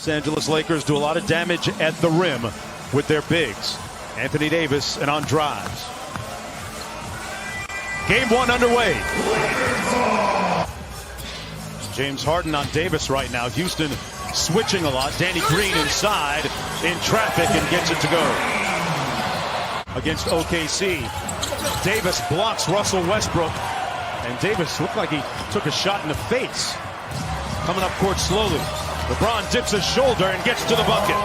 Los Angeles Lakers do a lot of damage at the rim with their bigs. Anthony Davis and on drives. Game one underway. James Harden on Davis right now. Houston switching a lot. Danny Green inside in traffic and gets it to go. Against OKC. Davis blocks Russell Westbrook. And Davis looked like he took a shot in the face. Coming up court slowly. LeBron dips his shoulder and gets to the bucket.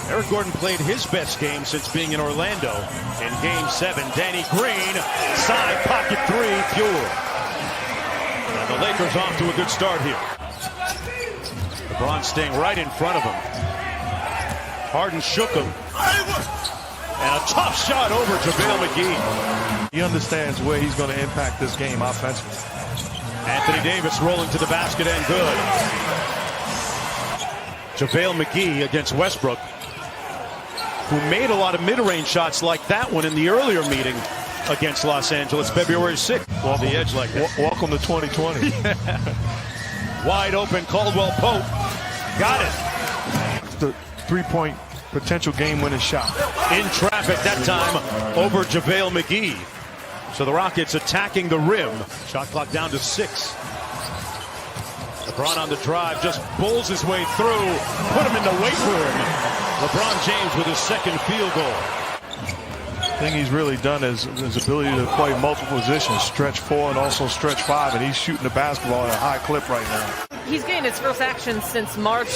Eric Gordon played his best game since being in Orlando. In Game 7, Danny Green, side pocket three, pure. And the Lakers off to a good start here. LeBron staying right in front of him. Harden shook him. And a tough shot over JaVale McGee. He understands where he's going to impact this game offensively. Anthony Davis rolling to the basket and good. JaVale McGee against Westbrook, who made a lot of mid-range shots like that one in the earlier meeting against Los Angeles, February 6th. Welcome, the edge like that. Welcome to 2020. Wide open, Caldwell Pope. Got it. The three-point potential game-winning shot. In traffic that time over JaVale McGee. So the Rockets attacking the rim. Shot clock down to 6. LeBron on the drive, just bowls his way through. Put him in the weight room. LeBron James with his second field goal. The thing he's really done is his ability to play multiple positions, stretch 4 and also stretch 5, and he's shooting the basketball at a high clip right now. He's getting his first action since March,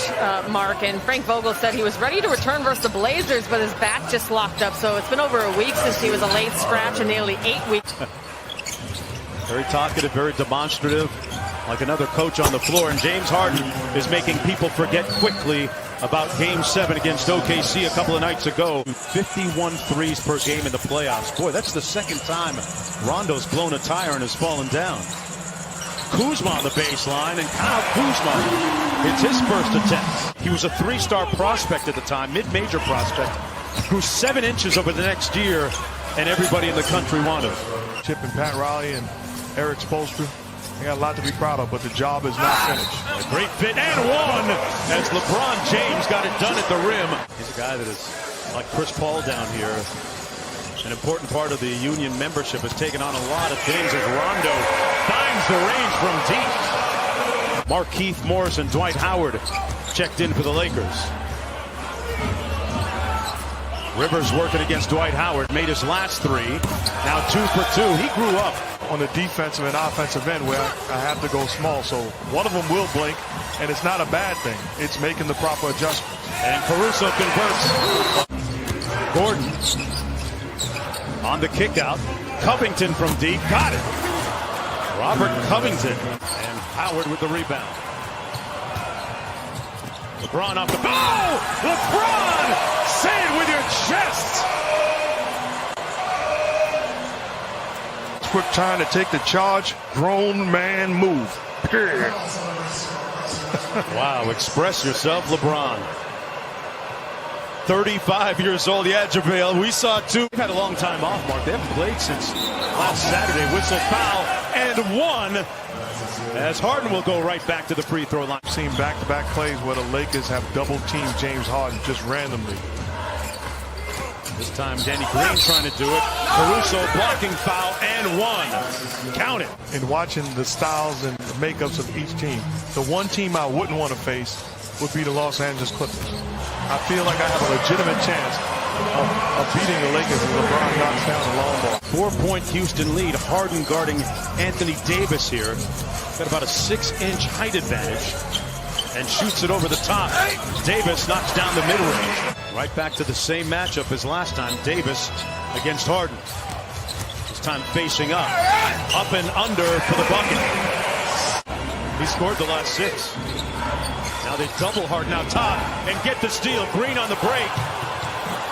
Mark, and Frank Vogel said he was ready to return versus the Blazers, but his back just locked up. So it's been over a week since he was a late scratch and nearly 8 weeks. Very talkative, very demonstrative, like another coach on the floor. And James Harden is making people forget quickly about Game 7 against OKC a couple of nights ago. 51 threes per game in the playoffs. Boy, that's the second time Rondo's blown a tire and has fallen down. Kuzma on the baseline, and Kyle Kuzma hits his first attempt. He was a 3-star prospect at the time, mid-major prospect. Grew 7 inches over the next year, and everybody in the country wanted him. Chip and Pat Riley and Eric Spoelstra, they got a lot to be proud of, but the job is not finished. A great fit and one as LeBron James got it done at the rim. He's a guy that is like Chris Paul down here. An important part of the Union membership has taken on a lot of things as Rondo finds the range from deep. Markieff Morris and Dwight Howard checked in for the Lakers. Rivers working against Dwight Howard, made his last 3. Now 2 for 2. He grew up on the defensive and offensive end where I have to go small, so one of them will blink, and it's not a bad thing. It's making the proper adjustment. And Caruso converts. Gordon on the kick out. Covington from deep. Got it. Robert Covington. And Howard with the rebound. LeBron off the... Oh! LeBron! Say it with your chest! Quick trying to take the charge. Grown man move. Period. Wow, express yourself, LeBron. 35 years old. Yeah, JaVale. We saw 2. They've had a long time off, Mark. They haven't played since last Saturday. Whistle foul and 1. As Harden will go right back to the free throw line. I've seen back-to-back plays where the Lakers have double-teamed James Harden just randomly. This time Danny Green trying to do it. Caruso blocking foul and 1. Count it. In watching the styles and the makeups of each team, the one team I wouldn't want to face would be the Los Angeles Clippers. I feel like I have a legitimate chance of beating the Lakers as LeBron knocks down the long ball. 4-point Houston lead. Harden guarding Anthony Davis here. Got about a 6-inch height advantage. And shoots it over the top. Davis knocks down the mid-range. Right back to the same matchup as last time. Davis against Harden. This time facing up. Up and under for the bucket. He scored the last 6. Now they double Harden out top and get the steal. Green on the break.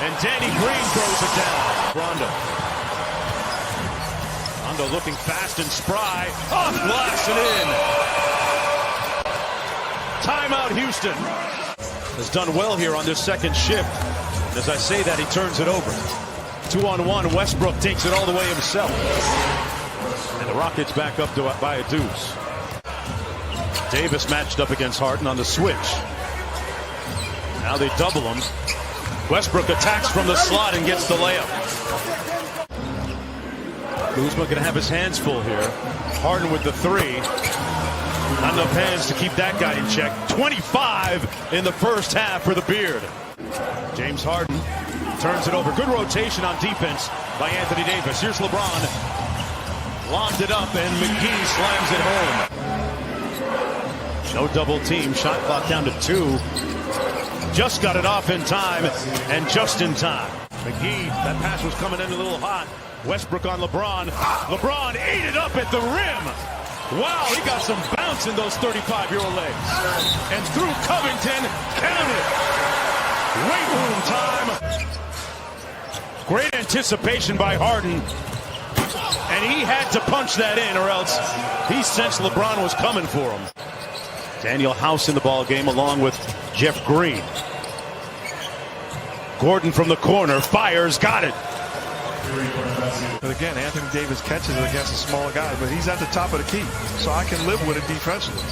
And Danny Green throws it down. Rondo. Rondo looking fast and spry. Off glass and in. Timeout Houston. Has done well here on this second shift. As I say that, he turns it over. 2-on-1. Westbrook takes it all the way himself. And the Rockets back up by a deuce. Davis matched up against Harden on the switch. Now they double him. Westbrook attacks from the slot and gets the layup. Kuzma going to have his hands full here. Harden with the three. Not enough hands to keep that guy in check. 25 in the first half for the Beard. James Harden turns it over. Good rotation on defense by Anthony Davis. Here's LeBron. Lobbed it up and McGee slams it home. No double team. Shot clock down to 2. Just got it off in time and just in time. McGee, that pass was coming in a little hot. Westbrook on LeBron. LeBron ate it up at the rim. Wow, he got some bounce in those 35-year-old legs. And through Covington, count it. Weight room time. Great anticipation by Harden. And he had to punch that in or else he sensed LeBron was coming for him. Daniel House in the ball game along with Jeff Green. Gordon from the corner fires, got it. But again, Anthony Davis catches it against a smaller guy, but he's at the top of the key, so I can live with it defensively.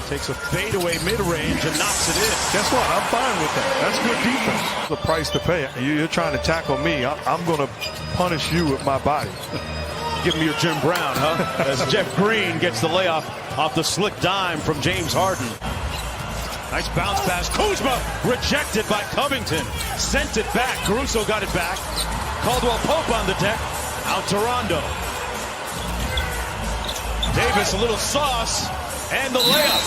Takes a fadeaway mid-range and knocks it in. Guess what? I'm fine with that. That's good defense. The price to pay. You're trying to tackle me. I'm going to punish you with my body. Give me your Jim Brown, huh? As Jeff Green gets the layup off the slick dime from James Harden. Nice bounce pass. Kuzma rejected by Covington. Sent it back. Caruso got it back. Caldwell Pope on the deck. Out to Rondo. Davis a little sauce. And the layup.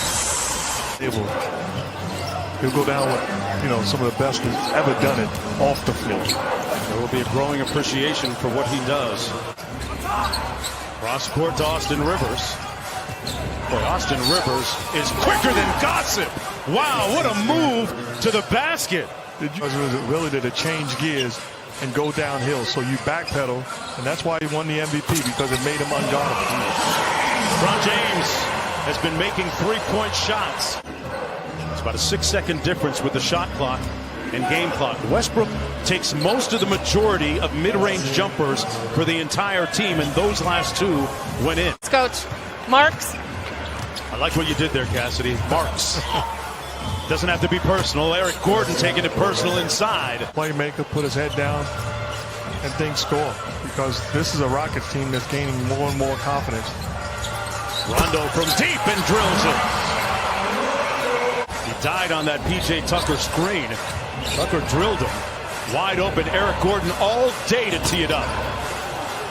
He'll go down with, some of the best that's ever done it off the floor. There will be a growing appreciation for what he does. Cross court to Austin Rivers. Boy, Austin Rivers is quicker than gossip. Wow, what a move to the basket. Really did it change gears and go downhill. So you backpedal, and that's why he won the MVP, because it made him unguardable. LeBron James has been making three-point shots. It's about a 6-second difference with the shot clock and game clock. Westbrook takes most of the majority of mid-range jumpers for the entire team, and those last two went in. Coach, Marks. I like what you did there, Cassidy. Marks. Doesn't have to be personal. Eric Gordon taking it personal inside. Playmaker, put his head down, and things score. Because this is a Rockets team that's gaining more and more confidence. Rondo from deep and drills it. He died on that P.J. Tucker screen. Tucker drilled him. Wide open. Eric Gordon all day to tee it up.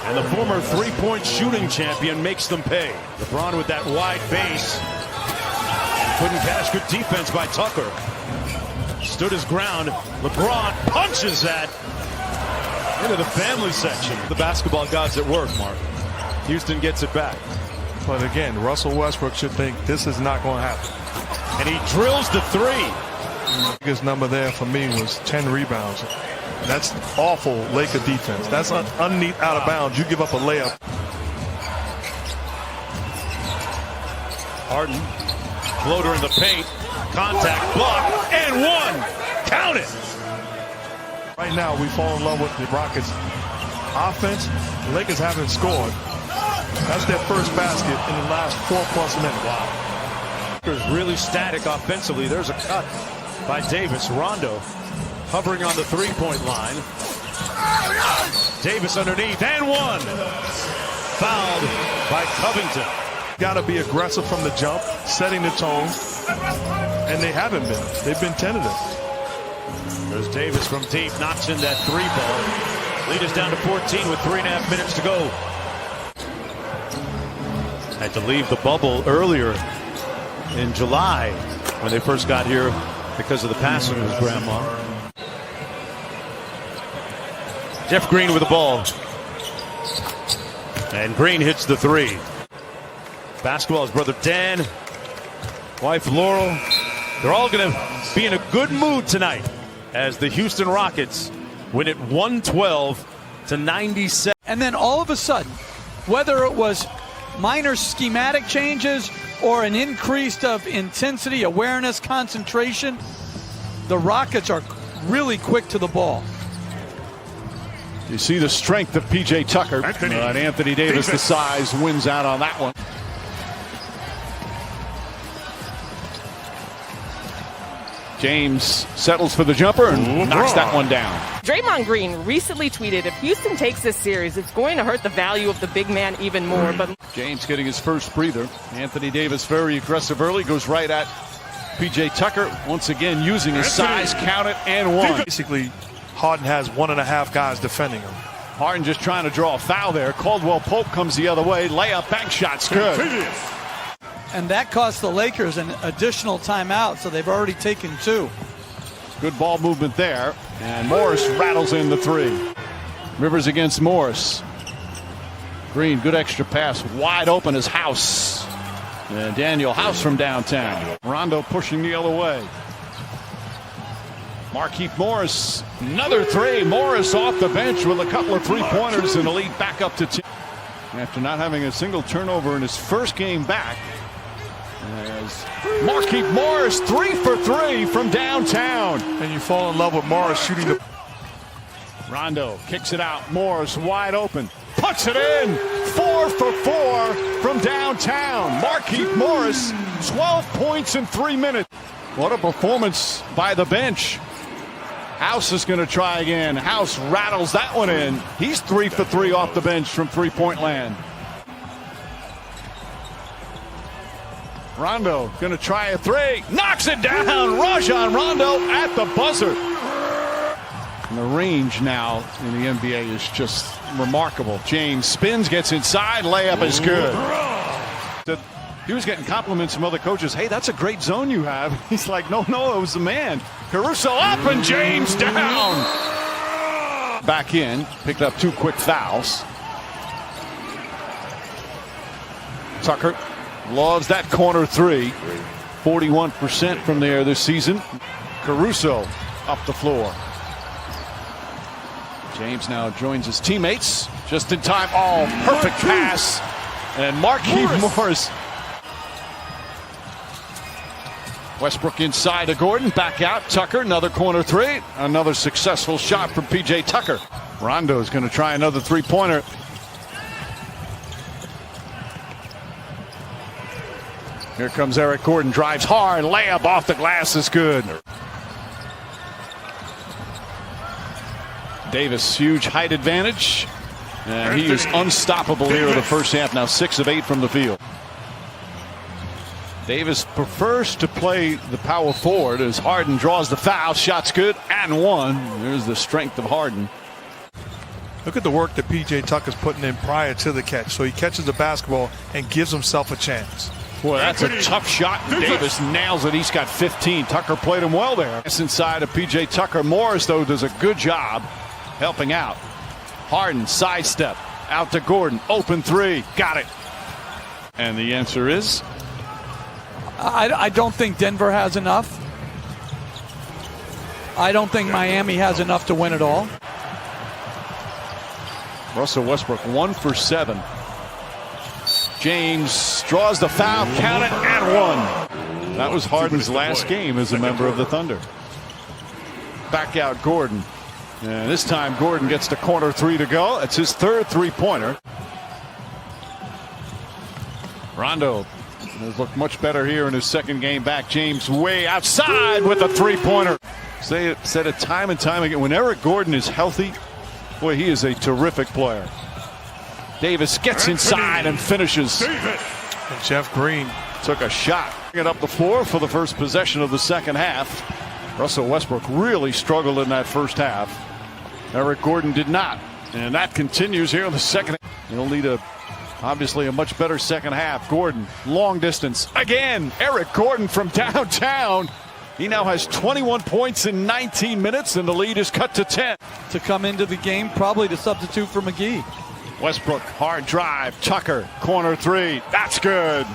And the former three-point shooting champion makes them pay. LeBron with that wide base. Couldn't cash. Good defense by Tucker. Stood his ground. LeBron punches that into the family section. The basketball gods at work, Mark. Houston gets it back. But again, Russell Westbrook should think this is not going to happen. And he drills the three. The biggest number there for me was 10 rebounds. That's awful Laker defense. That's underneath out of bounds. You give up a layup. Harden, floater in the paint, contact, block, and one. Count it. Right now, we fall in love with the Rockets' offense. The Lakers haven't scored. That's their first basket in the last 4+ minutes. Wow. Lakers really static offensively. There's a cut by Davis. Rondo hovering on the three-point line. Davis underneath, and one. Fouled by Covington. Got to be aggressive from the jump, setting the tone, and they haven't been. They've been tentative. There's Davis from deep, knocks in that three ball. Lead is down to 14 with 3.5 minutes to go. Had to leave the bubble earlier in July when they first got here because of the passing of his grandma. Jeff Green with the ball. And Green hits the three. Basketball, his brother Dan, wife Laurel. They're all going to be in a good mood tonight as the Houston Rockets win it 112-97. And then all of a sudden, whether it was minor schematic changes or an increase of intensity, awareness, concentration, the Rockets are really quick to the ball. You see the strength of P.J. Tucker. And Anthony Davis, the size, wins out on that one. James settles for the jumper and knocks that one down. Draymond Green recently tweeted, if Houston takes this series, it's going to hurt the value of the big man even more. But James getting his first breather. Anthony Davis very aggressive early, goes right at P.J. Tucker, once again using his size, count it, and one. Basically, Harden has 1.5 guys defending him. Harden just trying to draw a foul there. Caldwell Pope comes the other way. Layup, bank shot's good. And that cost the Lakers an additional timeout, so they've already taken 2. Good ball movement there. And Morris rattles in the 3. Rivers against Morris. Green, good extra pass. Wide open is House. And Daniel House from downtown. Rondo pushing the other way. Markieff Morris, another 3. Morris off the bench with a couple of three-pointers and a lead back up to 10. After not having a single turnover in his first game back. As Markieff Morris 3 for 3 from downtown. And you fall in love with Morris shooting the... Rondo kicks it out. Morris wide open. Puts it in. 4 for 4 from downtown. Markieff Morris, 12 points in 3 minutes. What a performance by the bench. House is going to try again. House rattles that one in. He's 3 for 3 off the bench from three-point land. Rondo going to try a 3. Knocks it down. Rajon Rondo at the buzzer. And the range now in the NBA is just remarkable. James spins, gets inside. Layup is good. He was getting compliments from other coaches. Hey, that's a great zone you have. He's like, no, it was the man. Caruso up and James down. Back in, picked up 2 quick fouls. Tucker loves that corner 3. 41% from there this season. Caruso up the floor. James now joins his teammates just in time. Oh, perfect pass. And Markieff Morris. Westbrook inside to Gordon, back out. Tucker, another corner 3. Another successful shot from P.J. Tucker. Rondo's going to try another three-pointer. Here comes Eric Gordon, drives hard, layup off the glass is good. Davis, huge height advantage. And he is unstoppable here in the first half. Now 6 of 8 from the field. Davis prefers to play the power forward as Harden draws the foul. Shot's good and one. There's the strength of Harden. Look at the work that P.J. Tucker's putting in prior to the catch. So he catches the basketball and gives himself a chance. Boy, that's a tough shot. Davis nails it. He's got 15. Tucker played him well there. It's inside of P.J. Tucker. Morris, though, does a good job helping out. Harden, sidestep. Out to Gordon. Open 3. Got it. And the answer is? I don't think Denver has enough. I don't think Miami has enough to win it all. Russell Westbrook 1 for 7. James draws the foul, count it, and 1. That was Harden's last game as a member of the Thunder. Back out Gordon. And this time Gordon gets the corner 3 to go. It's his 3rd three-pointer. Rondo has looked much better here in his 2nd game back. James way outside with a three-pointer. Said it time and time again. When Eric Gordon is healthy, boy, he is a terrific player. Davis gets inside and finishes. And Jeff Green took a shot. Get up the floor for the first possession of the second half. Russell Westbrook really struggled in that first half. Eric Gordon did not. And that continues here in the second. He'll lead obviously a much better second half. Gordon, long distance. Again, Eric Gordon from downtown. He now has 21 points in 19 minutes, and the lead is cut to 10. To come into the game, probably to substitute for McGee. Westbrook, hard drive. Tucker, corner 3. That's good.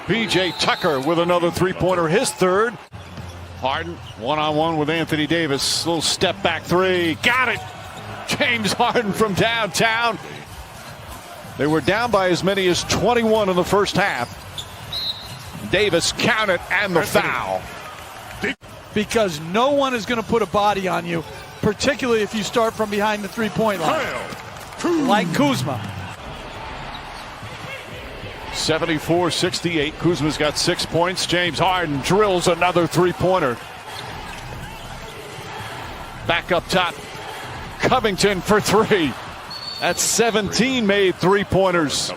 P.J. Tucker with another three-pointer, his 3rd. Harden, one-on-one with Anthony Davis. Little step back 3. Got it. James Harden from downtown. They were down by as many as 21 in the first half. Davis counted and the foul. Because no one is going to put a body on you, particularly if you start from behind the three-point line. Like Kuzma. 74-68. Kuzma's got 6 points. James Harden drills another three-pointer. Back up top. Covington for three. That's 17 made three-pointers.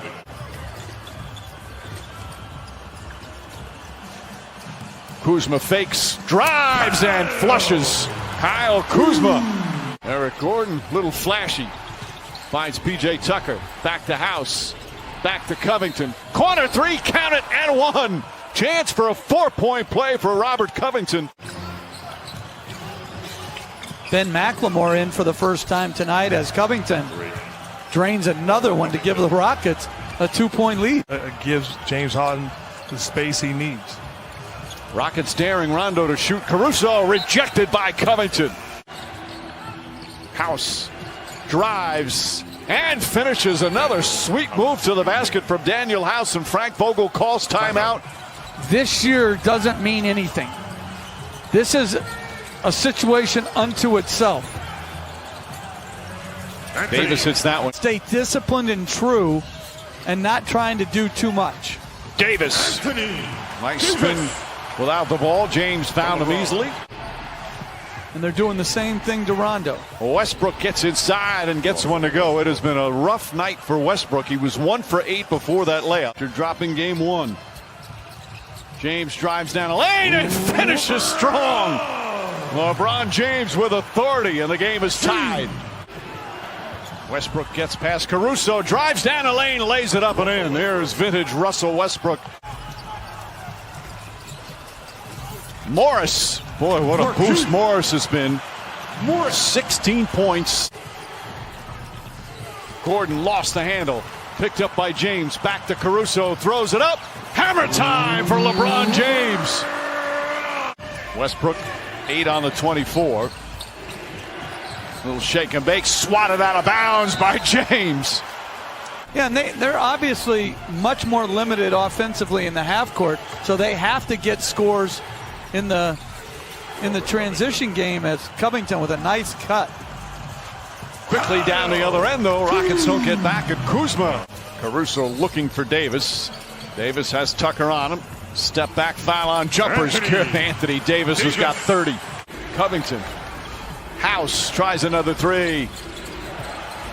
Kuzma fakes, drives, and flushes. Kyle Kuzma. Eric Gordon, little flashy. Finds P.J. Tucker. Back to House. Back to Covington. Corner three, count it, and one. Chance for a 4-point play for Robert Covington. Ben McLemore in for the first time tonight as Covington drains another one to give the Rockets a 2-point lead. It gives James Harden the space he needs. Rockets daring Rondo to shoot. Caruso rejected by Covington. House drives and finishes. Another sweet move to the basket from Daniel House, and Frank Vogel calls timeout. This year doesn't mean anything. This is a situation unto itself. Davis hits that one. Stay disciplined and true and not trying to do too much. Davis. Nice spin without the ball. James found him easily. And they're doing the same thing to Rondo. Westbrook gets inside and gets one to go. It has been a rough night for Westbrook. He was 1 for 8 before that layup. After dropping game one. James drives down a lane and finishes strong. LeBron James with authority, and the game is tied. Westbrook gets past Caruso, drives down a lane, lays it up and in. There's vintage Russell Westbrook. Morris. Boy, what a boost Morris has been. Morris, 16 points. Gordon lost the handle. Picked up by James. Back to Caruso. Throws it up. Hammer time for LeBron James. Westbrook, 8 on the 24. Little shake and bake. Swatted out of bounds by James. Yeah, and they're obviously much more limited offensively in the half court, so they have to get scores in the transition game as Covington with a nice cut. Quickly down the other end, though. Rockets don't get back at Kuzma. Caruso looking for Davis. Davis has Tucker on him. Step back foul on jumpers. Anthony Davis has got 30. Covington. House tries another three.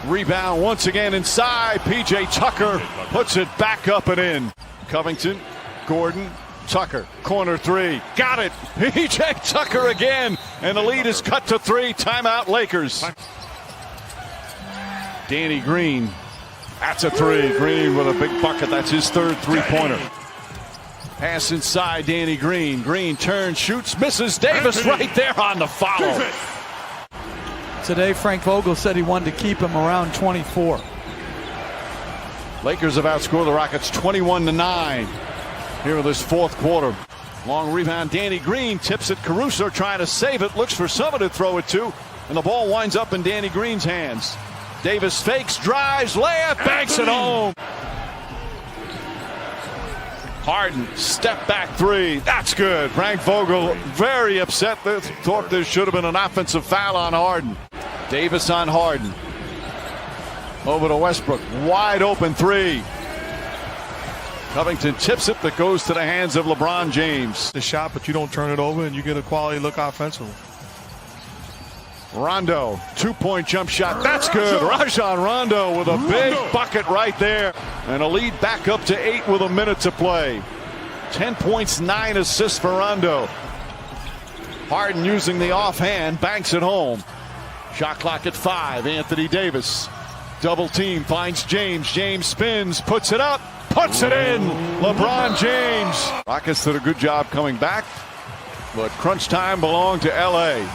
Rebound once again inside. P.J. Tucker puts it back up and in. Covington, Gordon, Tucker, corner three. Got it. P.J. Tucker again. And the lead is cut to 3. Timeout Lakers. Danny Green. That's a 3. Green with a big bucket. That's his 3rd three-pointer. Pass inside Danny Green. Green turns, shoots, misses. Davis right there on the foul. Today, Frank Vogel said he wanted to keep him around 24. Lakers have outscored the Rockets 21-9 here in this 4th quarter. Long rebound. Danny Green tips it. Caruso trying to save it. Looks for someone to throw it to. And the ball winds up in Danny Green's hands. Davis fakes, drives, layup, banks it home. Harden, step back 3. That's good. Frank Vogel very upset. Thought there should have been an offensive foul on Harden. Davis on Harden. Over to Westbrook. Wide open 3. Covington tips it, but goes to the hands of LeBron James. The shot, but you don't turn it over and you get a quality look offensively. Rondo, 2-point jump shot. That's good. Rajon Rondo with a big bucket right there. And a lead back up to 8 with a minute to play. 10 points, 9 assists for Rondo. Harden using the offhand, banks it home. Shot clock at 5. Anthony Davis. Double team, finds James. James spins, puts it up, puts it in. LeBron James. Rockets did a good job coming back, but crunch time belonged to L.A.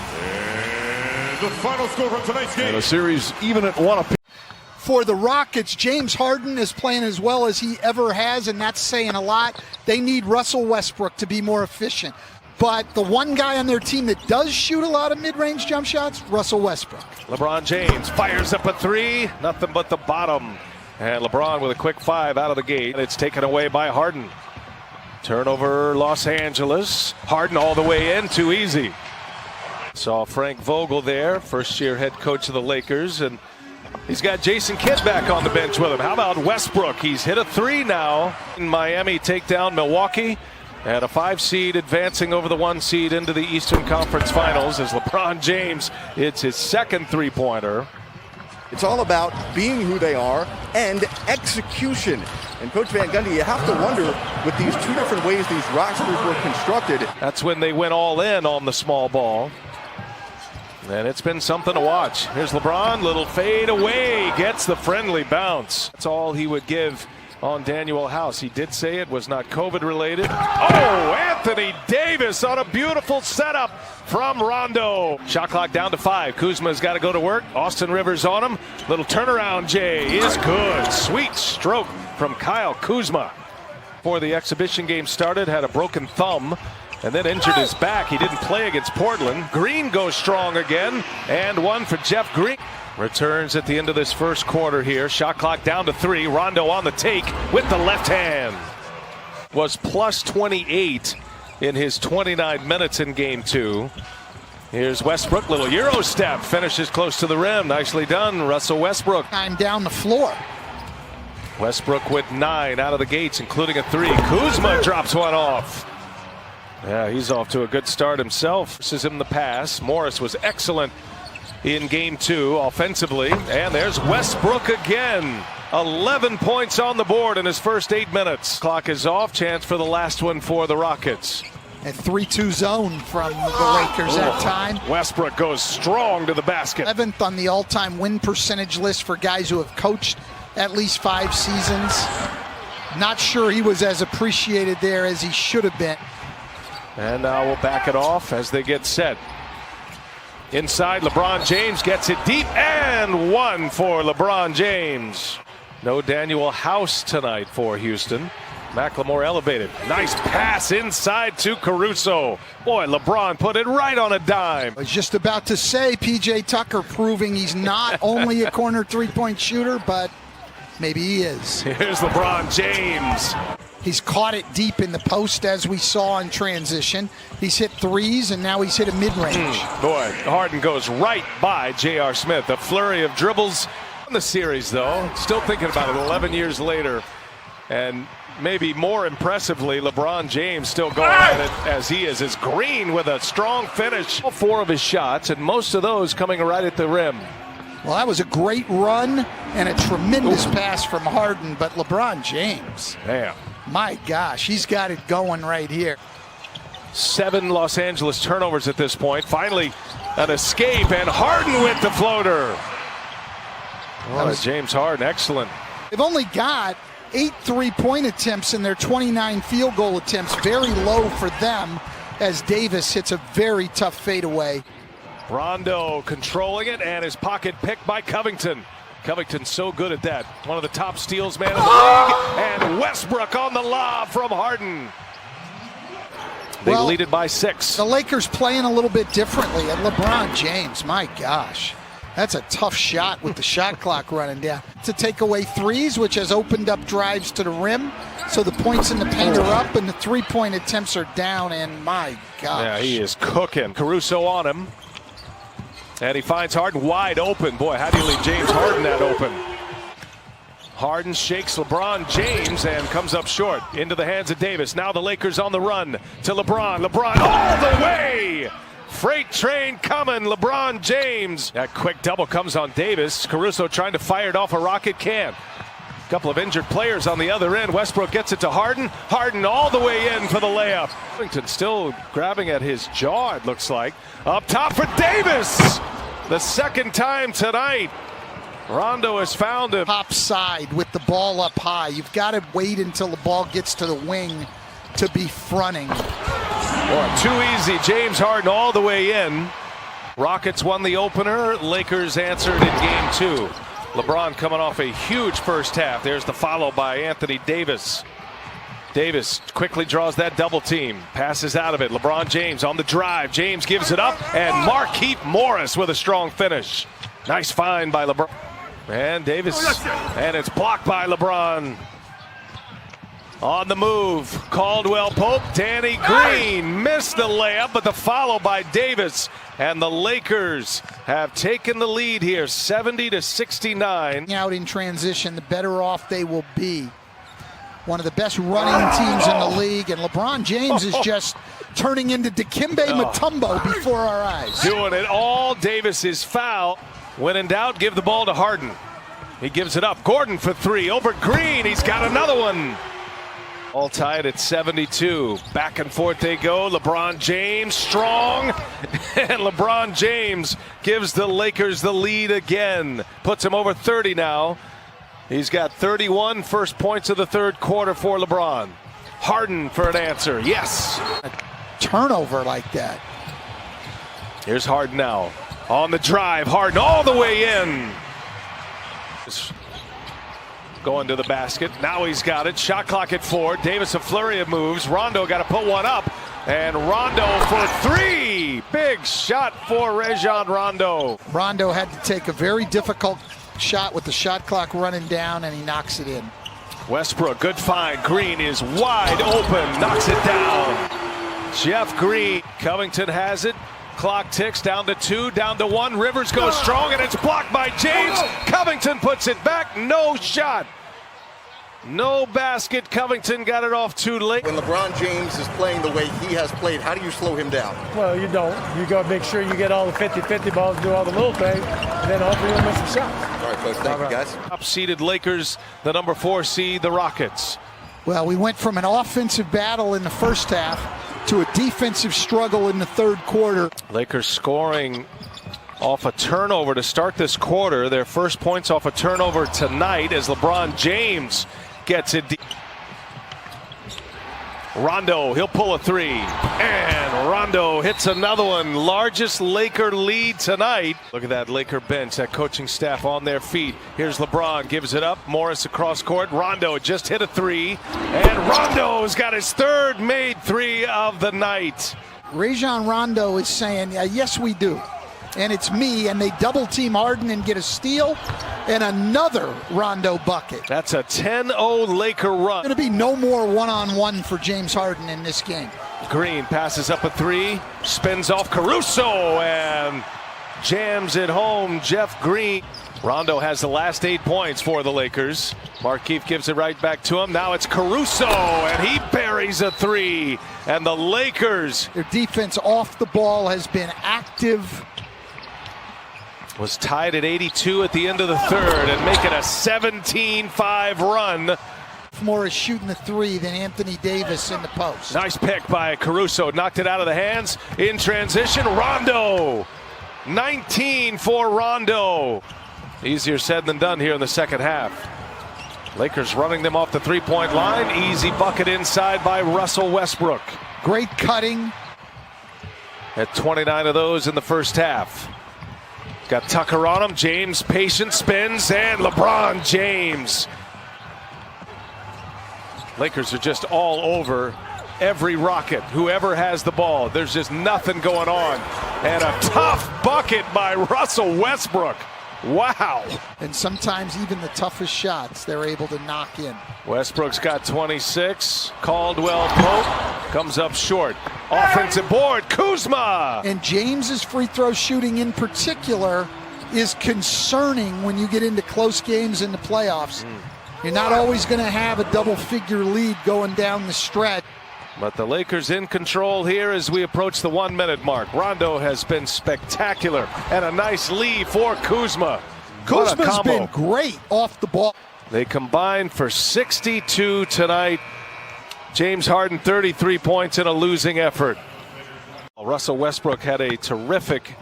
The final score from tonight's game. And a series even at 1 apiece. For the Rockets, James Harden is playing as well as he ever has, and that's saying a lot. They need Russell Westbrook to be more efficient. But the one guy on their team that does shoot a lot of mid-range jump shots, Russell Westbrook. LeBron James fires up a 3, nothing but the bottom. And LeBron with a quick 5 out of the gate. And it's taken away by Harden. Turnover, Los Angeles. Harden all the way in, too easy. Saw Frank Vogel there, first-year head coach of the Lakers, and he's got Jason Kidd back on the bench with him. How about Westbrook? He's hit a 3 now. In Miami take down Milwaukee. And a 5 seed advancing over the 1 seed into the Eastern Conference Finals as LeBron James, it's his second three-pointer. It's all about being who they are and execution. And Coach Van Gundy, you have to wonder, with these two different ways these rosters were constructed. That's when they went all in on the small ball. And it's been something to watch. Here's LeBron, little fade away, gets the friendly bounce. That's all he would give on Daniel House. He did say it was not COVID related. Oh, Anthony Davis on a beautiful setup from Rondo. Shot clock down to 5. Kuzma's got to go to work. Austin Rivers on him. Little turnaround Jay is good. Sweet stroke from Kyle Kuzma. Before the exhibition game started, had a broken thumb and then injured his back. He didn't play against Portland. Green goes strong again, and one for Jeff Green. Returns at the end of this first quarter here. Shot clock down to 3. Rondo on the take with the left hand. Was plus 28 in his 29 minutes in game 2. Here's Westbrook, little Euro step, finishes close to the rim. Nicely done, Russell Westbrook. Time down the floor. Westbrook with 9 out of the gates, including a 3. Kuzma drops one off. Yeah, he's off to a good start himself. This is him the pass. Morris was excellent in game 2 offensively. And there's Westbrook again. 11 points on the board in his first 8 minutes. Clock is off. Chance for the last one for the Rockets. A 3-2 zone from the Lakers that time. Westbrook goes strong to the basket. 11th on the all-time win percentage list for guys who have coached at least 5 seasons. Not sure he was as appreciated there as he should have been. And now we'll back it off as they get set. Inside, LeBron James gets it deep, and 1 for LeBron James. No Daniel House tonight for Houston. McLemore elevated. Nice pass inside to Caruso. Boy, LeBron put it right on a dime. I was just about to say P.J. Tucker proving he's not only a corner three-point shooter, but maybe he is. Here's LeBron James. He's caught it deep in the post, as we saw in transition. He's hit threes, and now he's hit a mid-range. Boy, Harden goes right by J.R. Smith. A flurry of dribbles in the series, though. Still thinking about it 11 years later. And maybe more impressively, LeBron James still going at it as he is. Green with a strong finish. All 4 of his shots, and most of those coming right at the rim. Well, that was a great run and a tremendous pass from Harden, but LeBron James. Damn. My gosh, he's got it going right here. 7 Los Angeles turnovers at this point. Finally, an escape, and Harden with the floater. James Harden, excellent. They've only got 8 3-point attempts in their 29 field goal attempts. Very low for them as Davis hits a very tough fadeaway. Rondo controlling it, and his pocket picked by Covington. Covington's so good at that. One of the top steals man in the league. And Westbrook on the lob from Harden. They lead it by 6. The Lakers playing a little bit differently. And LeBron James, my gosh. That's a tough shot with the shot clock running down. To take away threes, which has opened up drives to the rim. So the points in the paint are up and the 3-point attempts are down. And my gosh. Yeah, he is cooking. Caruso on him. And he finds Harden wide open. Boy, how do you leave James Harden that open? Harden shakes LeBron James and comes up short into the hands of Davis. Now the Lakers on the run to LeBron. LeBron all the way. Freight train coming. LeBron James. That quick double comes on Davis. Caruso trying to fire it off a Rocket can. A couple of injured players on the other end. Westbrook gets it to Harden. Harden all the way in for the layup. Covington still grabbing at his jaw, it looks like. Up top for Davis. The second time tonight. Rondo has found him. Top side with the ball up high. You've got to wait until the ball gets to the wing to be fronting. Boy, too easy. James Harden all the way in. Rockets won the opener. Lakers answered in game 2. LeBron coming off a huge first half. There's the follow by Anthony Davis. Davis quickly draws that double team. Passes out of it. LeBron James on the drive. James gives it up. And Markieff Morris with a strong finish. Nice find by LeBron. And Davis. And it's blocked by LeBron. On the move. Caldwell Pope. Danny Green missed the layup, but the follow by Davis. And the Lakers have taken the lead here, 70-69. Out in transition, the better off they will be. one of the best running teams in the league, and LeBron James is just turning into Dikembe Mutombo before our eyes. Doing it all. Davis is foul. When in doubt, give the ball to Harden. He gives it up. Gordon for three. Over Green. He's got another one. All tied at 72. Back and forth they go. LeBron James strong. And LeBron James gives the Lakers the lead again. Puts him over 30 now. He's got 31 first points of the third quarter for LeBron. Harden for an answer. Yes. A turnover like that. Here's Harden now. On the drive. Harden all the way in. Going to the basket. Now he's got it. Shot clock at 4. Davis a flurry of moves. Rondo got to put one up. And Rondo for three. Big shot for Rajon Rondo. Rondo had to take a very difficult shot with the shot clock running down, and he knocks it in. Westbrook, good find. Green is wide open. Knocks it down. Jeff Green. Covington has it. Clock ticks down to 2, down to 1. Rivers goes strong, and it's blocked by James. Covington puts it back. No shot. No basket. Covington got it off too late. When LeBron James is playing the way he has played, how do you slow him down? Well, you don't. You got to make sure you get all the 50-50 balls, do all the little things, and then hopefully you'll miss some shots. All right, folks. Thank you, guys. Top-seeded Lakers, the number 4 seed, the Rockets. Well, we went from an offensive battle in the first half to a defensive struggle in the third quarter. Lakers scoring off a turnover to start this quarter. Their first points off a turnover tonight as LeBron James gets it deep. Rondo, he'll pull a three. And Rondo hits another one. Largest Laker lead tonight. Look at that Laker bench, that coaching staff on their feet. Here's LeBron, gives it up. Morris across court. Rondo just hit a three. And Rondo's got his third made three of the night. Rajon Rondo is saying, yes, we do. And it's me, and they double team Harden and get a steal and another Rondo bucket. That's a 10-0 Laker run. Going to be no more one-on-one for James Harden in this game. Green passes up a three, spins off Caruso and jams it home. Jeff Green. Rondo has the last 8 points for the Lakers. Markieff gives it right back to him. Now it's Caruso, and he buries a three. And the Lakers. Their defense off the ball has been active. Was tied at 82 at the end of the third and making a 17-5 run. More is shooting the three than Anthony Davis in the post. Nice pick by Caruso. Knocked it out of the hands. In transition, Rondo. 19 for Rondo. Easier said than done here in the second half. Lakers running them off the three-point line. Easy bucket inside by Russell Westbrook. Great cutting. At 29 of those in the first half. Got Tucker on him. James patient spins, and LeBron James. Lakers are just all over every Rocket. Whoever has the ball, there's just nothing going on. And a tough bucket by Russell Westbrook. Wow. And sometimes even the toughest shots they're able to knock in. Westbrook's got 26. Caldwell Pope comes up short. Offensive board, Kuzma. And James's free throw shooting in particular is concerning when you get into close games in the playoffs. You're not always going to have a double-figure lead going down the stretch. But the Lakers in control here as we approach the 1 minute mark. Rondo has been spectacular and a nice lead for Kuzma. Kuzma's been great off the ball. They combined for 62 tonight. James Harden 33 points in a losing effort. Russell Westbrook had a terrific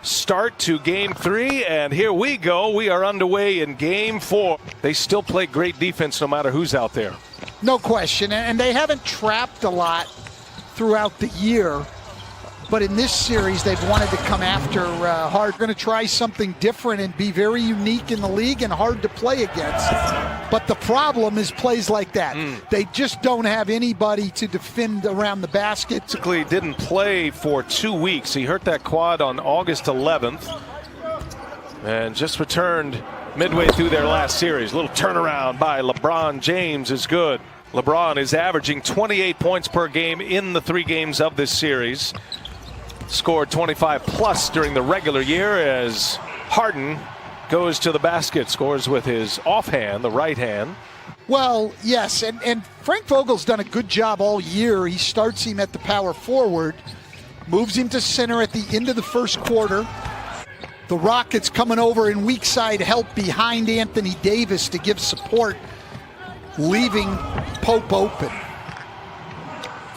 start to game 3, and here we go. We are underway in game 4. They still play great defense no matter who's out there. No question, and they haven't trapped a lot throughout the year. But in this series, they've wanted to come after hard. Going to try something different and be very unique in the league and hard to play against. But the problem is plays like that. They just don't have anybody to defend around the basket. Basically didn't play for 2 weeks. He hurt that quad on August 11th and just returned midway through their last series. A little turnaround by LeBron James is good. LeBron is averaging 28 points per game in the 3 games of this series. Scored 25 plus during the regular year as Harden goes to the basket, scores with his offhand, the right hand. Well, yes, and Frank Vogel's done a good job all year. He starts him at the power forward, moves him to center at the end of the first quarter. The Rockets coming over in weak side help behind Anthony Davis to give support, leaving Pope open.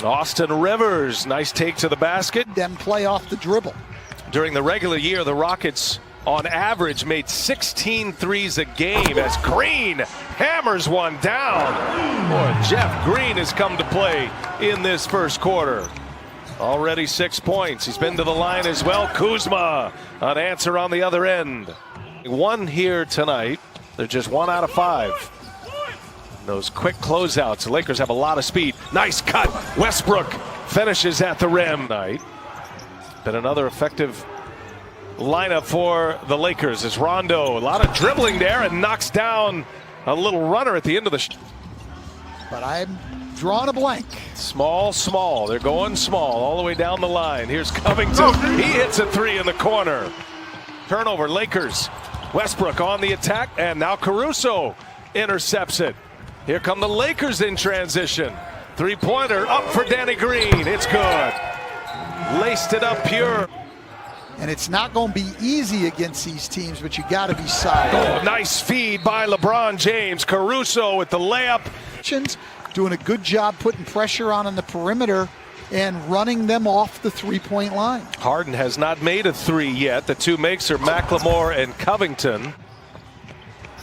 Austin Rivers, nice take to the basket. Then play off the dribble. During the regular year, the Rockets on average made 16 threes a game as Green hammers one down. Boy, Jeff Green has come to play in this first quarter. Already 6 points. He's been to the line as well. Kuzma, an answer on the other end. One here tonight. They're just 1 out of 5. Those quick closeouts. The Lakers have a lot of speed. Nice cut. Westbrook finishes at the rim. Been another effective lineup for the Lakers as Rondo, a lot of dribbling there and knocks down a little runner at the end of the But I'm drawing a blank. Small. They're going small all the way down the line. Here's Covington. He hits a 3 in the corner. Turnover, Lakers. Westbrook on the attack, and now Caruso intercepts it. Here come the Lakers in transition. 3-pointer up for Danny Green. It's good. Laced it up pure. And it's not going to be easy against these teams, but you got to be solid. Oh, nice feed by LeBron James. Caruso with the layup. Doing a good job putting pressure on the perimeter and running them off the three-point line. Harden has not made a 3 yet. The 2 makes are McLemore and Covington.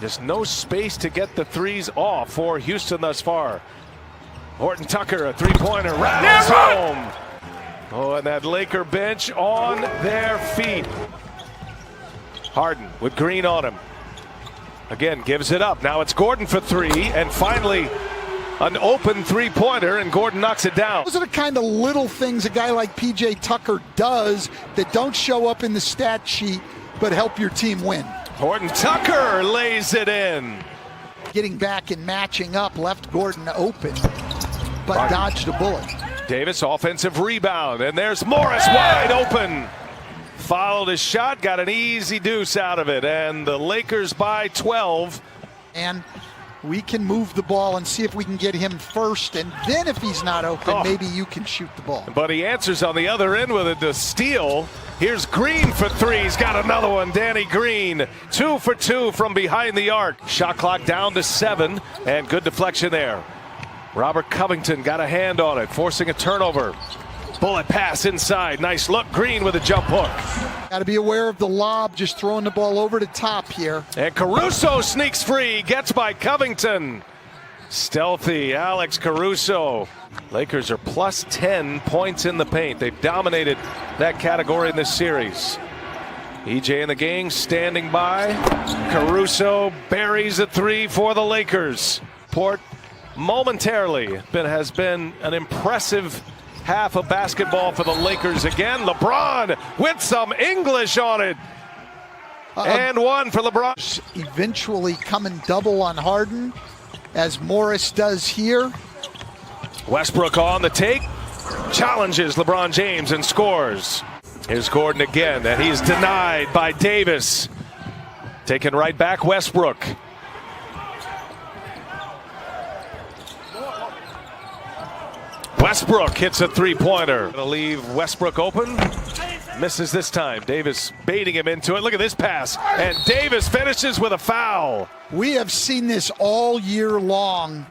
There's no space to get the 3s off for Houston thus far. Horton Tucker, a 3-pointer, rattles home. Oh, and that Laker bench on their feet. Harden with Green on him. Again, gives it up. Now it's Gordon for 3, and finally an open 3-pointer, and Gordon knocks it down. Those are the kind of little things a guy like P.J. Tucker does that don't show up in the stat sheet but help your team win. Horton Tucker lays it in. Getting back and matching up left Gordon open, but dodged a bullet. Davis offensive rebound, and there's Morris wide open. Fouled his shot, got an easy deuce out of it, and the Lakers by 12. And we can move the ball and see if we can get him first, and then if he's not open, maybe you can shoot the ball. But he answers on the other end with a steal. Here's Green for 3. He's got another one. Danny Green, 2 for 2 from behind the arc. Shot clock down to 7, and good deflection there. Robert Covington got a hand on it, forcing a turnover. Bullet pass inside. Nice look. Green with a jump hook. Got to be aware of the lob, just throwing the ball over the top here. And Caruso sneaks free, gets by Covington. Stealthy Alex Caruso. Lakers are plus 10 points in the paint. They've dominated that category in this series. EJ and the gang standing by. Caruso buries a 3 for the Lakers. Port momentarily has been an impressive half of basketball for the Lakers again. LeBron with some English on it. And one for LeBron. Eventually coming double on Harden, as Morris does here. Westbrook on the take. Challenges LeBron James and scores. Here's Gordon again, and he's denied by Davis. Taken right back, Westbrook. Westbrook hits a 3-pointer. Gonna leave Westbrook open. Misses this time. Davis baiting him into it. Look at this pass. And Davis finishes with a foul. We have seen this all year long.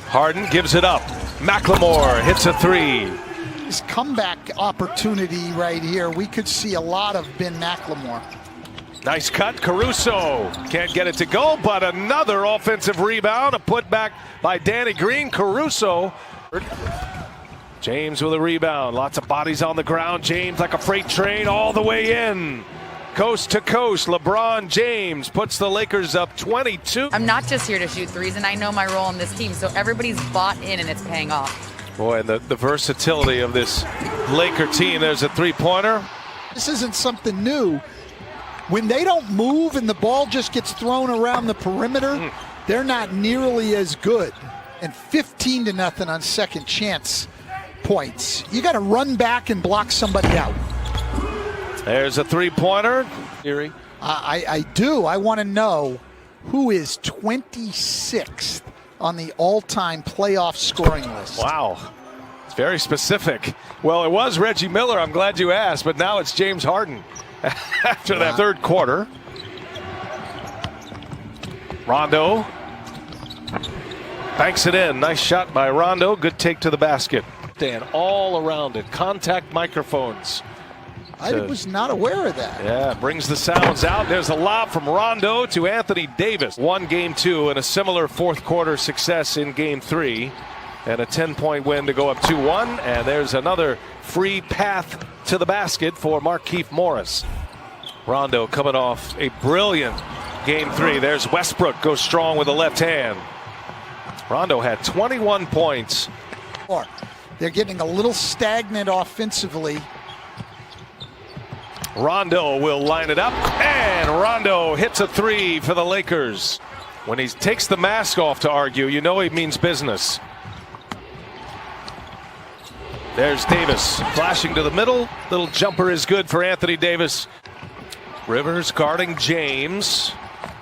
Harden gives it up. McLemore hits a 3. This comeback opportunity right here, we could see a lot of Ben McLemore. Nice cut. Caruso can't get it to go, but another offensive rebound. A putback by Danny Green. Caruso. James with a rebound. Lots of bodies on the ground. James like a freight train all the way in. Coast to coast. LeBron James puts the Lakers up 22. I'm not just here to shoot 3s, and I know my role on this team, so everybody's bought in and it's paying off. Boy, and the versatility of this Laker team. There's a 3-pointer. This isn't something new. When they don't move and the ball just gets thrown around the perimeter, they're not nearly as good. And 15-0 on second chance points. You got to run back and block somebody out. There's a 3-pointer. I do. I want to know who is 26th on the all-time playoff scoring list. Wow. It's very specific. Well, it was Reggie Miller. I'm glad you asked, but now it's James Harden after that third quarter. Rondo banks it in. Nice shot by Rondo. Good take to the basket. And all around it. Contact microphones. I was not aware of that. Yeah, brings the sounds out. There's a lob from Rondo to Anthony Davis. Won game 2 and a similar fourth quarter success in game 3. And a 10-point win to go up 2-1. And there's another free path to the basket for Markieff Morris. Rondo coming off a brilliant game 3. There's Westbrook, goes strong with the left hand. Rondo had 21 points. They're getting a little stagnant offensively. Rondo will line it up, and Rondo hits a 3 for the Lakers. When he takes the mask off to argue, you know he means business. There's Davis flashing to the middle. Little jumper is good for Anthony Davis. Rivers guarding James.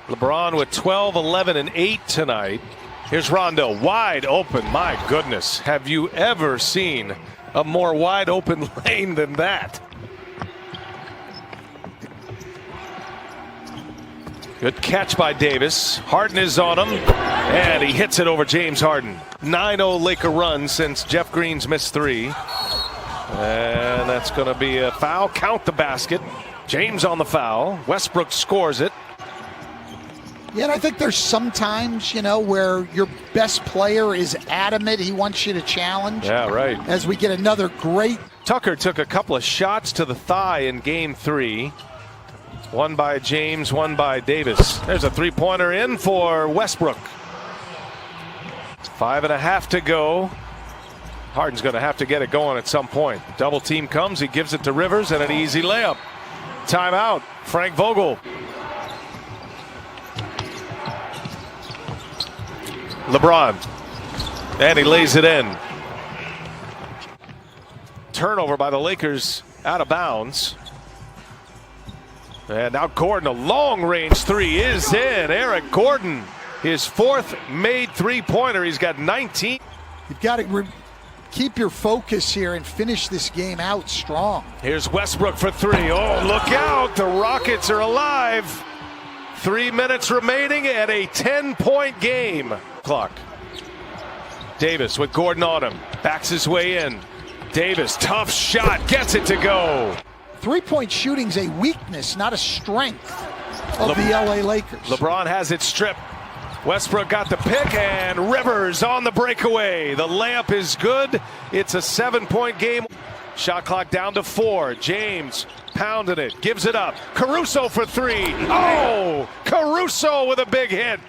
LeBron with 12, 11, and 8 tonight. Here's Rondo wide open. My goodness, have you ever seen a more wide open lane than that? Good catch by Davis. Harden is on him, and he hits it over James Harden. 9-0 Laker run since Jeff Green's missed 3. And that's going to be a foul. Count the basket. James on the foul. Westbrook scores it. Yeah, and I think there's sometimes, where your best player is adamant. He wants you to challenge. Yeah, right. As we get another great. Tucker took a couple of shots to the thigh in game 3. One by James, one by Davis. There's a three-pointer in for Westbrook. 5.5 to go. Harden's going to have to get it going at some point. Double team comes. He gives it to Rivers and an easy layup. Timeout. Frank Vogel. LeBron. And he lays it in. Turnover by the Lakers out of bounds. And now Gordon, a long-range 3 is in. Eric Gordon, his 4th made three-pointer. He's got 19. You've got to keep your focus here and finish this game out strong. Here's Westbrook for 3. Oh, look out. The Rockets are alive. 3 minutes remaining and a 10-point game. Clock. Davis with Gordon on him. Backs his way in. Davis, tough shot, gets it to go. Three-point shooting's a weakness, not a strength of the LA Lakers. LeBron has it stripped. Westbrook got the pick, and Rivers on the breakaway. The layup is good. It's a 7-point game. Shot clock down to 4. James pounding it, gives it up. Caruso for 3. Oh, Caruso with a big hit.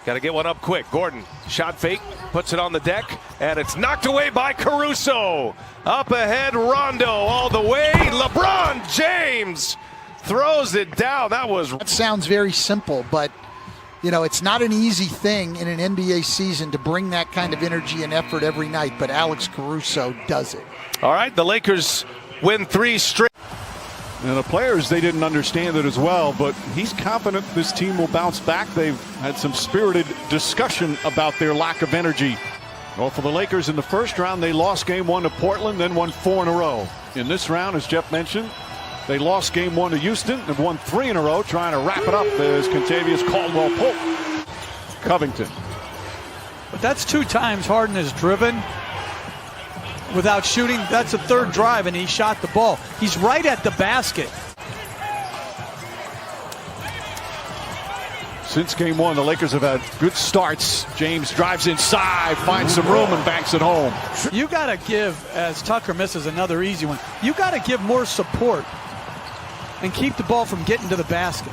Got to get one up quick. Gordon, shot fake, puts it on the deck, and it's knocked away by Caruso. Up ahead, Rondo all the way. LeBron James throws it down. That sounds very simple, but it's not an easy thing in an NBA season to bring that kind of energy and effort every night, but Alex Caruso does it. All right, the Lakers win 3 straight. And the players, they didn't understand it as well, but he's confident this team will bounce back. They've had some spirited discussion about their lack of energy. Well, for the Lakers in the first round, they lost game 1 to Portland, then won 4 in a row. In this round, as Jeff mentioned, they lost game 1 to Houston and won 3 in a row, trying to wrap it up. There's Contavious Caldwell-Pope. Covington. But that's 2 times Harden is driven without shooting. That's a 3rd drive, and he shot the ball. He's right at the basket. Since game 1, the Lakers have had good starts. James drives inside, finds some room, and banks it home. You got to give, as Tucker misses another easy one, you got to give more support and keep the ball from getting to the basket.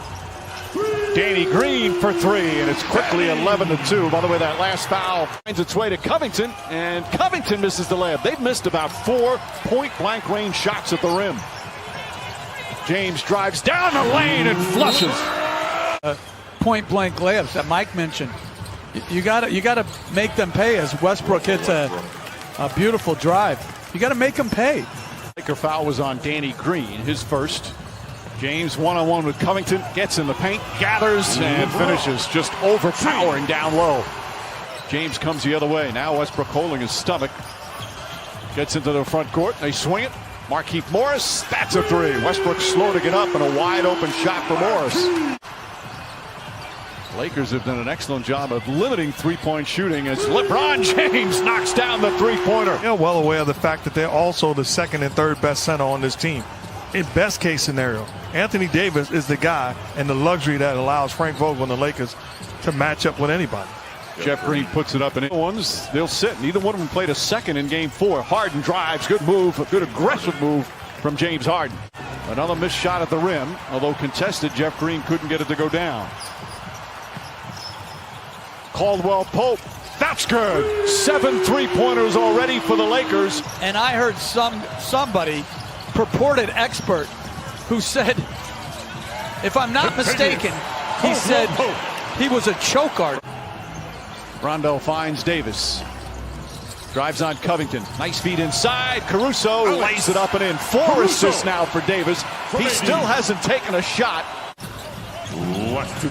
Danny Green for 3, and it's quickly 11-2. By the way, that last foul finds its way to Covington, and Covington misses the layup. They've missed about 4 point-blank range shots at the rim. James drives down the lane and flushes. Point-blank layups that Mike mentioned. You got to make them pay as Westbrook hits a beautiful drive. You got to make them pay. Laker foul was on Danny Green, his first. James one-on-one with Covington, gets in the paint, gathers, and finishes, just overpowering down low. James comes the other way. Now Westbrook holding his stomach. Gets into the front court. They swing it. Markieff Morris, that's a three. Westbrook slow to get up, and a wide open shot for Morris. Lakers have done an excellent job of limiting three-point shooting as LeBron James knocks down the three-pointer. They're well aware of the fact that they're also the second and third best center on this team. In best case scenario, Anthony Davis is the guy and the luxury that allows Frank Vogel and the Lakers to match up with anybody. Jeff Green puts it up, and ones they'll sit. Neither one of them played a second in game 4. Harden drives, good move, a good aggressive move from James Harden. Another missed shot at the rim, although contested. Jeff Green couldn't get it to go down. Caldwell Pope, that's good. 7 3-pointers already for the Lakers. And I heard somebody, purported expert, who said, if I'm not mistaken, he said he was a choke artist. Rondo finds Davis. Drives on Covington. Nice feed inside. Caruso lays it up and in. 4 assists now for Davis. He still hasn't taken a shot.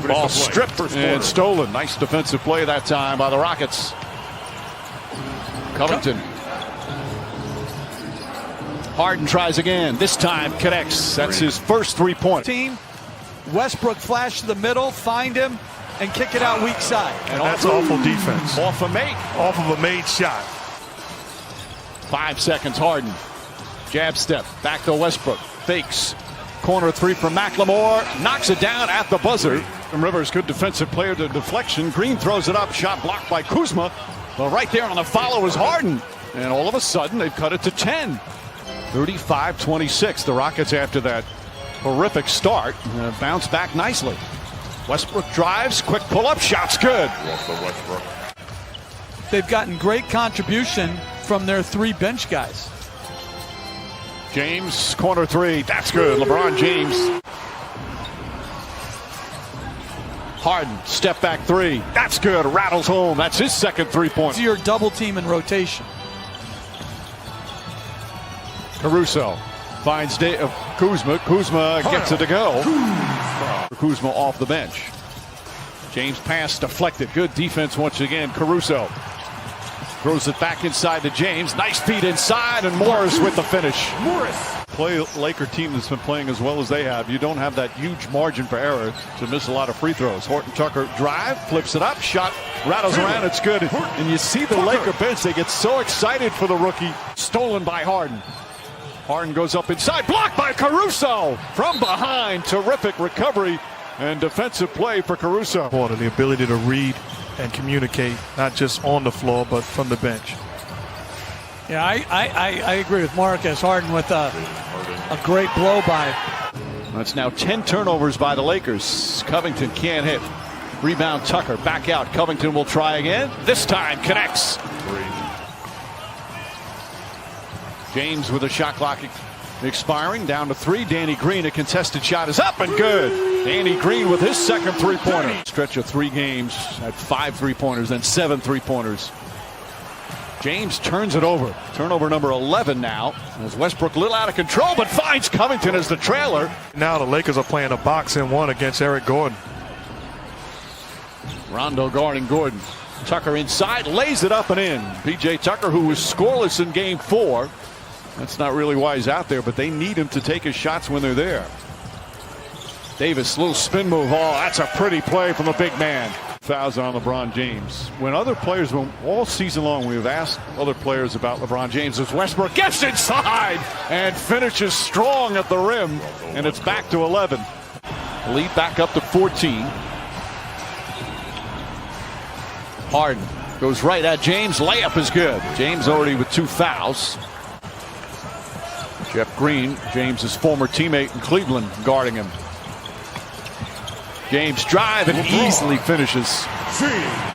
Ball stripped and stolen. Nice defensive play that time by the Rockets. Covington. Harden tries again. This time connects. That's his first 3-point. Team. Westbrook flash to the middle, find him, and kick it out weak side. And that's awful defense. Off a make. Off of a made shot. 5 seconds. Harden. Jab step. Back to Westbrook. Fakes. Corner 3 from McLemore. Knocks it down at the buzzer. Rivers, good defensive player to deflection. Green throws it up. Shot blocked by Kuzma. Well, right there on the follow is Harden. And all of a sudden, they've cut it to 10. 35-26. The Rockets, after that horrific start, bounce back nicely. Westbrook drives. Quick pull-up. Shot's good. They've gotten great contribution from their 3 bench guys. James, corner 3, that's good. LeBron James. Harden, step back 3, that's good. Rattles home. That's his second 3-point. It's your double team in rotation. Caruso finds Kuzma. Kuzma gets it to go. Kuzma off the bench. James pass deflected. Good defense once again. Caruso throws it back inside to James. Nice feed inside, and Morris with the finish. Play Laker team that's been playing as well as they have. You don't have that huge margin for error to miss a lot of free throws. Horton Tucker drive, flips it up, shot rattles around, it's good. And you see the Laker bench, they get so excited for the rookie. Stolen by Harden. Harden goes up inside, blocked by Caruso from behind. Terrific recovery and defensive play for Caruso. The ability to read and communicate, not just on the floor, but from the bench. Yeah, I agree with Marcus. Harden with a great blow by. That's now 10 turnovers by the Lakers. Covington can't hit. Rebound Tucker, back out. Covington will try again. This time connects. James with a shot clock expiring, down to 3. Danny Green, a contested shot is up and good. Danny Green with his second 3-pointer. Stretch of 3 games at 5 3-pointers, then 7 3-pointers. James turns it over. Turnover number 11 now. As Westbrook a little out of control, but finds Covington as the trailer. Now the Lakers are playing a box-in-1 against Eric Gordon. Rondo guarding Gordon. Tucker inside, lays it up and in. P.J. Tucker, who was scoreless in game 4. That's not really why he's out there, but they need him to take his shots when they're there. Davis, little spin move. Oh, that's a pretty play from the big man. Fouls on LeBron James. When other players, all season long, we've asked other players about LeBron James. As Westbrook gets inside and finishes strong at the rim, and it's back to 11. Lead back up to 14. Harden goes right at James. Layup is good. James already with 2 fouls. Jeff Green, James's former teammate in Cleveland, guarding him. James drive and easily finishes.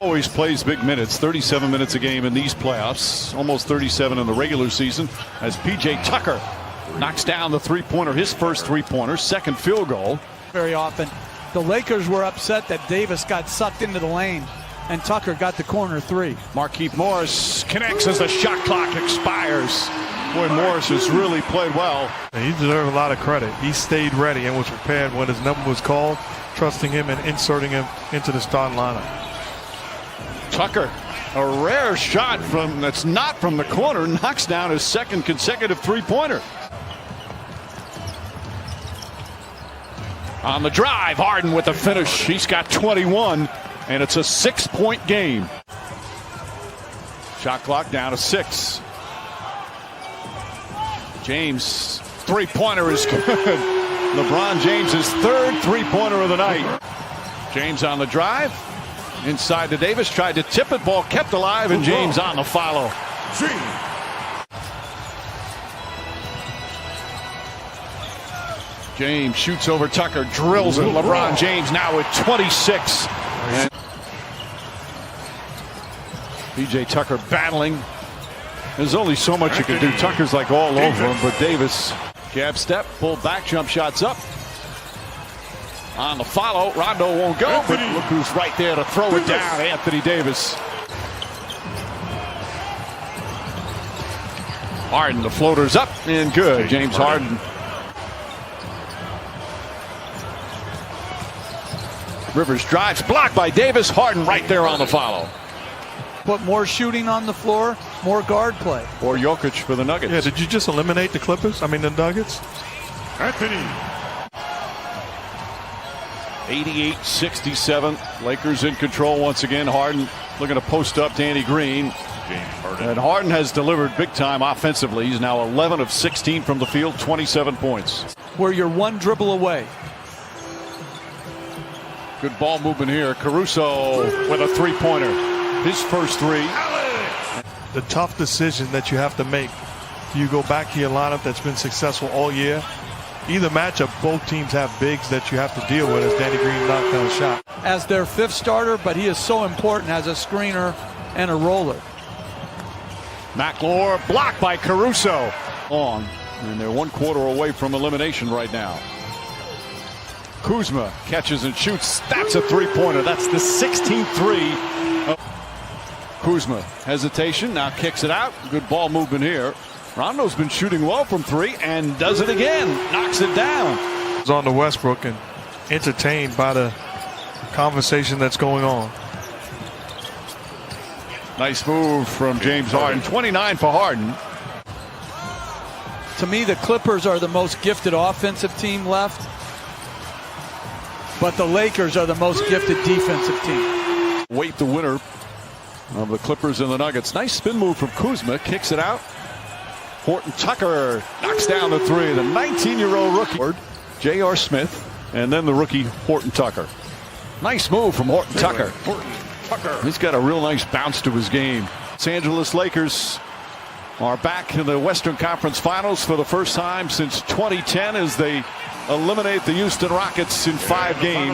Always plays big minutes, 37 minutes a game in these playoffs, almost 37 in the regular season, as P.J. Tucker knocks down the 3-pointer, his first 3-pointer, second field goal. Very often, the Lakers were upset that Davis got sucked into the lane, and Tucker got the corner 3. Markieff Morris connects as the shot clock expires. Boy, Morris has really played well. And he deserves a lot of credit. He stayed ready and was prepared when his number was called, trusting him and inserting him into the starting lineup. Tucker, a rare shot that's not from the corner, knocks down his second consecutive three-pointer. On the drive, Harden with the finish. He's got 21, and it's a 6-point game. Shot clock down to 6. James, three-pointer is good. LeBron James' third three-pointer of the night. James on the drive. Inside to Davis, tried to tip it, ball kept alive, and James on the follow. James shoots over Tucker, drills it. LeBron James now with 26. And PJ Tucker battling. There's only so much you can do. Tucker's like all over him, but Davis, jab step, pull back, jump shots up. On the follow, Rondo won't go, but look who's right there to throw it down, Anthony Davis. Harden, the floater's up and good. James Harden. Rivers drives, blocked by Davis. Harden right there on the follow. Put more shooting on the floor, more guard play. Or Jokic for the Nuggets. Yeah, did you just eliminate the Clippers? I mean, the Nuggets? Anthony. 88-67. Lakers in control once again. Harden looking to post up Danny Green. And Harden has delivered big time offensively. He's now 11 of 16 from the field, 27 points. Where you're one dribble away. Good ball movement here. Caruso with a three-pointer. His first three. The tough decision that you have to make. Do you go back to your lineup that's been successful all year? Either matchup, both teams have bigs that you have to deal with as Danny Green knocked down a shot. As their fifth starter, but he is so important as a screener and a roller. McLaur blocked by Caruso. On. And they're 1 quarter away from elimination right now. Kuzma catches and shoots. That's a three-pointer. That's the 16th three. Kuzma, hesitation, now kicks it out. Good ball movement here. Rondo's been shooting well from three and does it again. Knocks it down. It's on to Westbrook and entertained by the conversation that's going on. Nice move from James Harden. 29 for Harden. To me, the Clippers are the most gifted offensive team left. But the Lakers are the most gifted defensive team. Wait, the winner of the Clippers and the Nuggets. Nice spin move from Kuzma. Kicks it out. Horton Tucker knocks down the three. The 19-year-old rookie, J.R. Smith, and then the rookie Horton Tucker. Nice move from Horton Tucker. He's got a real nice bounce to his game. Los Angeles Lakers are back in the Western Conference Finals for the first time since 2010 as they eliminate the Houston Rockets in 5 games.